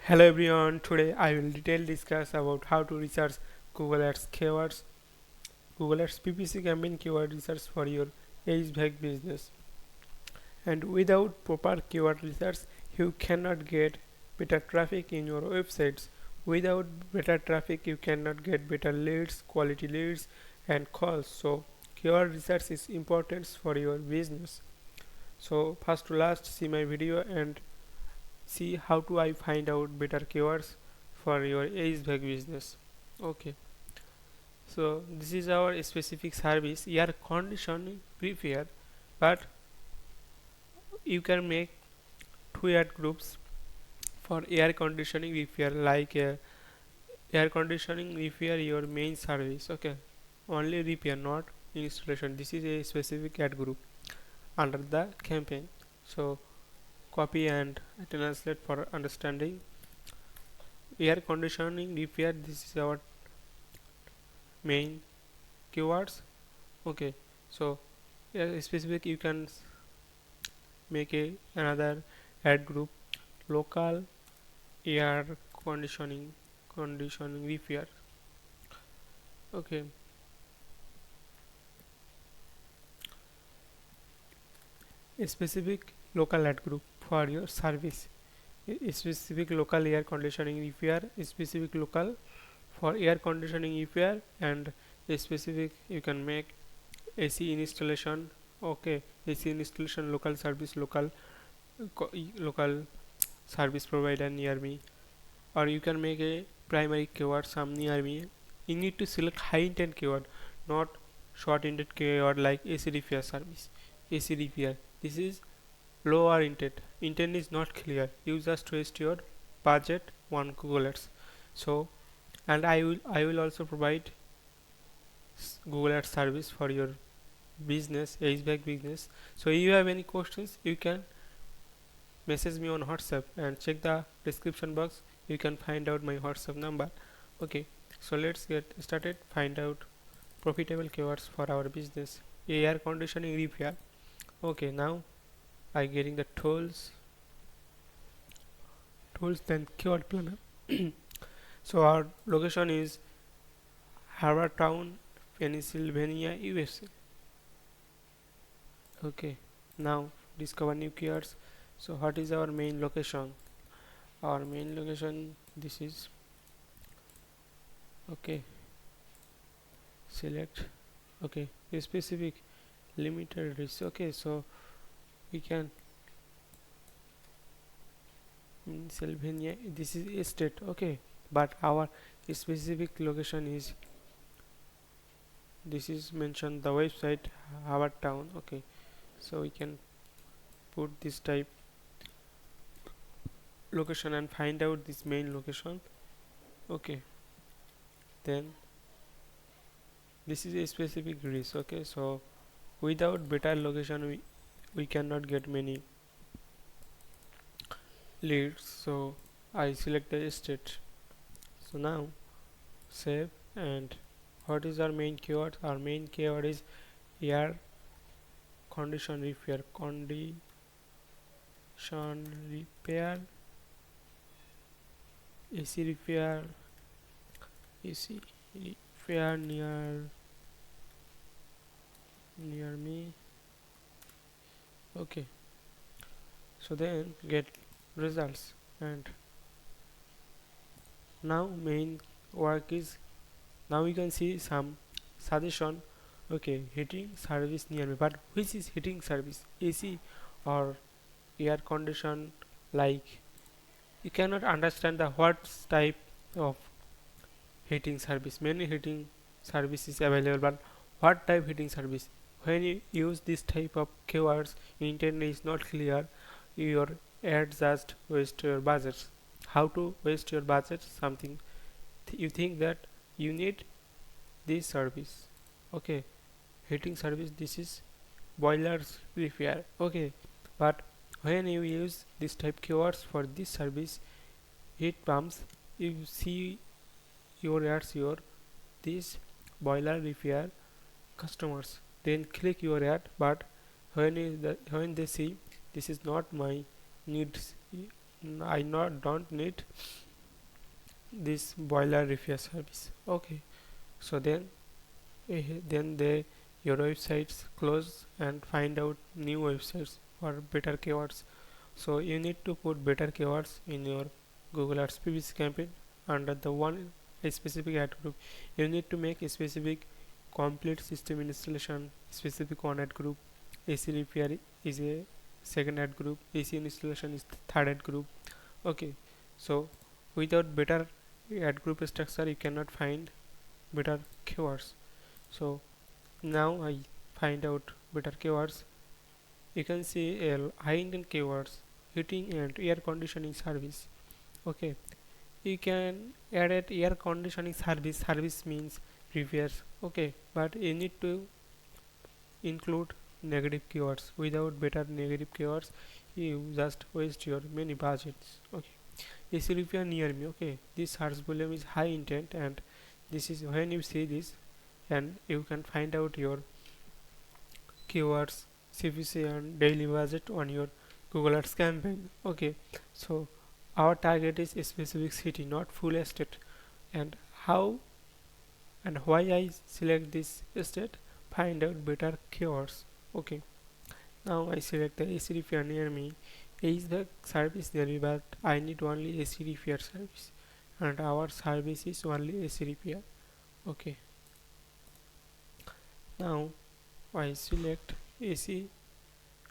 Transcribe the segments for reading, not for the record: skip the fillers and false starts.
Hello everyone, today I will detail discuss about how to research Google Ads keywords, Google Ads PPC campaign keyword research for your HVAC business. And without proper keyword research, you cannot get better traffic in your websites. Without better traffic, you cannot get better leads, quality leads, and calls. So keyword research is important for your business. So first to last, see my video and see how to I find out better keywords for your HVAC business. Okay, so this is our specific service air conditioning repair, but you can make two ad groups for air conditioning repair, like air conditioning repair your main service. Okay, only repair, not installation. This is a specific ad group under the campaign. So copy and translate for understanding. Air conditioning repair, this is our main keywords. Okay, so specific you can make another ad group, local air conditioning repair. Okay, a specific local ad group for your service. A specific local air conditioning repair, a specific local for air conditioning repair, and a specific you can make AC installation. Okay, AC installation, local service, local service provider near me. Or you can make a primary keyword some near me. You need to select high intent keyword, not short intent keyword like AC repair service, AC repair. This is lower intent. Intent is not clear. You just waste your budget on Google Ads. So, and I will also provide Google Ads service for your business, HVAC business. So if you have any questions, you can message me on WhatsApp and check the description box. You can find out my WhatsApp number. Okay, so let's get started. Find out profitable keywords for our business. Air conditioning repair. Okay, now I getting the tools then keyword planner. So our location is Harbortown, Pennsylvania, USA. Okay, now discover new keywords. So what is our main location? Our main location, this is, okay, select, okay, a specific limited risk. Okay, so we can Pennsylvania, this is a state. Okay, but our specific location is, this is mentioned the website our town. Okay, so we can put this type location and find out this main location. Okay, then this is a specific risk. Okay, so without better location we cannot get many leads. So I select the state. So now save. And what is our main keyword? Our main keyword is air condition repair, AC repair, AC repair near me. Okay, so then get results. And now main work is, now we can see some suggestion. Okay, heating service near me, but which is heating service, AC or air condition? Like, you cannot understand the what type of heating service. Many heating services available, but what type heating service? When you use this type of keywords, intent is not clear, your ad just waste your budget. How to waste your budget? Something you think that you need this service. Okay, heating service, this is boilers repair. Okay, but when you use this type keywords for this service, heat pumps, you see your ads, your this boiler repair customers then click your ad. But when they see this is not my needs, I not don't need this boiler repair service. Okay, so then they your websites close and find out new websites for better keywords. So you need to put better keywords in your Google Ads PPC campaign under the one a specific ad group. You need to make a specific complete system installation specific one ad group. AC repair is a second ad group. AC installation is the third ad group. Okay, so without better ad group structure you cannot find better keywords. So now I find out better keywords. You can see a high intent keywords, heating and air conditioning service. Okay, you can add it air conditioning service. Service means repairs. Okay, but you need to include negative keywords. Without better negative keywords you just waste your many budgets. Okay, AC repair near me. Okay, this search volume is high intent, and this is when you see this and you can find out your keywords, CPC and daily budget on your Google Ads campaign. Okay, so our target is a specific city, not full estate. And how and why I select this estate? Find out better keywords. Okay, now I select the AC repair near me. Is the service near me, but I need only AC repair service, and our service is only AC repair. Okay, now I select AC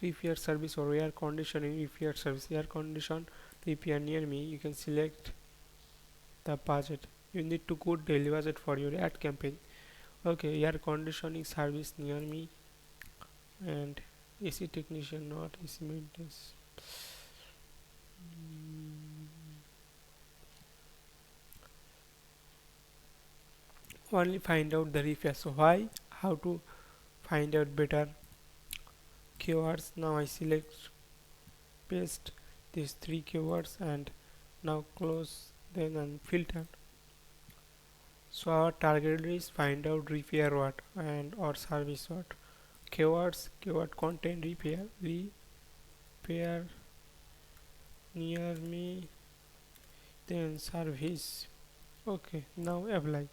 repair service or air conditioning repair service. Air condition repair near me. You can select the budget. You need to put daily budget for your ad campaign. Okay, air conditioning service near me, and AC technician, not AC maintenance. Only find out the repair. So why? How to find out better keywords? Now I select paste these three keywords and now close then and filter. So our target is find out repair what and or service what. Keywords, keyword content repair near me, then service. Okay, now apply.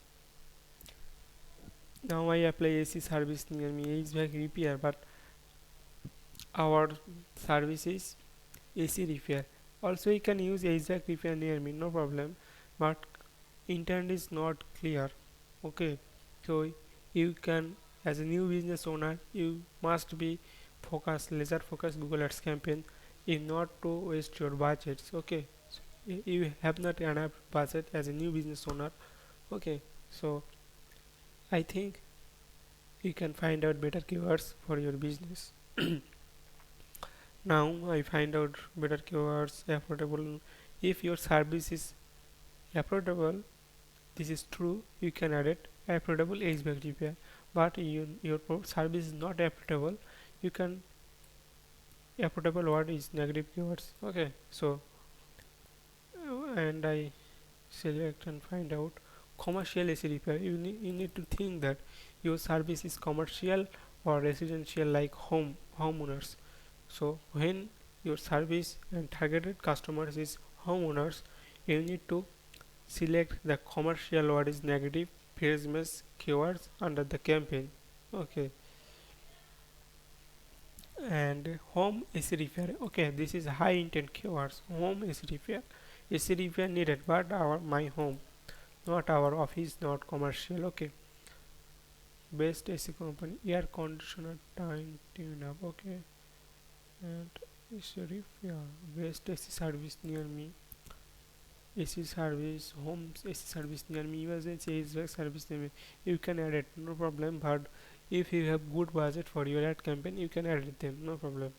Now I apply AC service near me, HVAC repair, but our service is AC repair. Also you can use HVAC repair near me, no problem, but intent is not clear. Okay, so you can, as a new business owner, you must be focused, laser focused Google Ads campaign, if not to waste your budgets. Okay, so you have not enough budget as a new business owner. Okay, so I think you can find out better keywords for your business. Now I find out better keywords. Affordable. If your service is affordable, this is true, you can add it. Affordable HVAC repair. But your service is not affordable, you can affordable word is negative keywords. Okay, so and I select and find out commercial AC repair. You need to think that your service is commercial or residential, like homeowners. So when your service and targeted customers is homeowners, you need to select the commercial word is negative phrase keywords under the campaign. Okay, and home AC repair. Okay, this is high intent keywords. Home AC repair needed, but our my home, not our office, not commercial. Okay, best AC company, air conditioner time tune up. Okay, and AC repair, best AC service near me, AC service, homes AC service near me, emergency HVAC service near me. You can add it, no problem. But if you have good budget for your ad campaign, you can add them, no problem.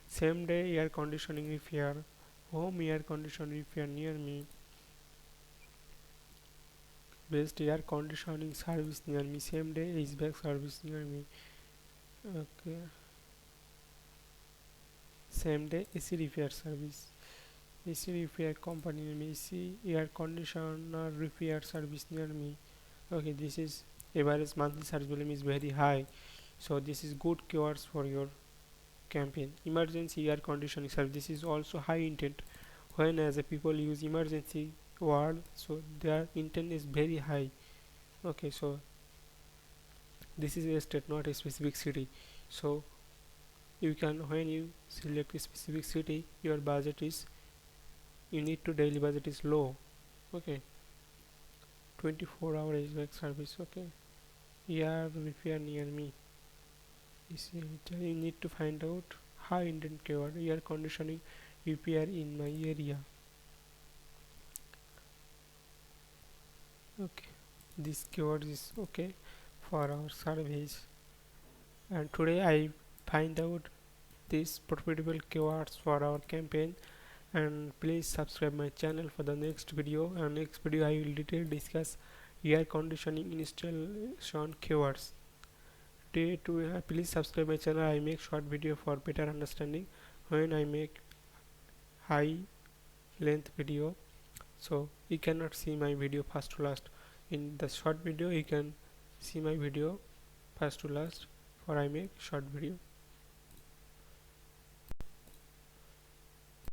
Same day air conditioning repair, home air conditioning repair near me, best air conditioning service near me, same day HVAC service near me. Okay, same day AC repair service, AC repair company near me, AC air conditioner repair service near me. Okay, this is average monthly search volume is very high, so this is good keywords for your campaign. Emergency air conditioning service, this is also high intent. when as a people use emergency word, so their intent is very high. Okay, so this is a state, not a specific city. So you can, when you select a specific city, your budget is, you need to daily budget is low. Okay, 24-hour HVAC service. Okay, air repair near me. You need to find out high intent keyword, air conditioning repair in my area. Okay, this keyword is okay for our surveys. And today I find out these profitable keywords for our campaign. And please subscribe my channel for the next video. And next video I will detail discuss air conditioning installation keywords. Please subscribe my channel. I make short video for better understanding when I make high length video, so you cannot see my video first to last. In the short video you can see my video first to last, for I make short video.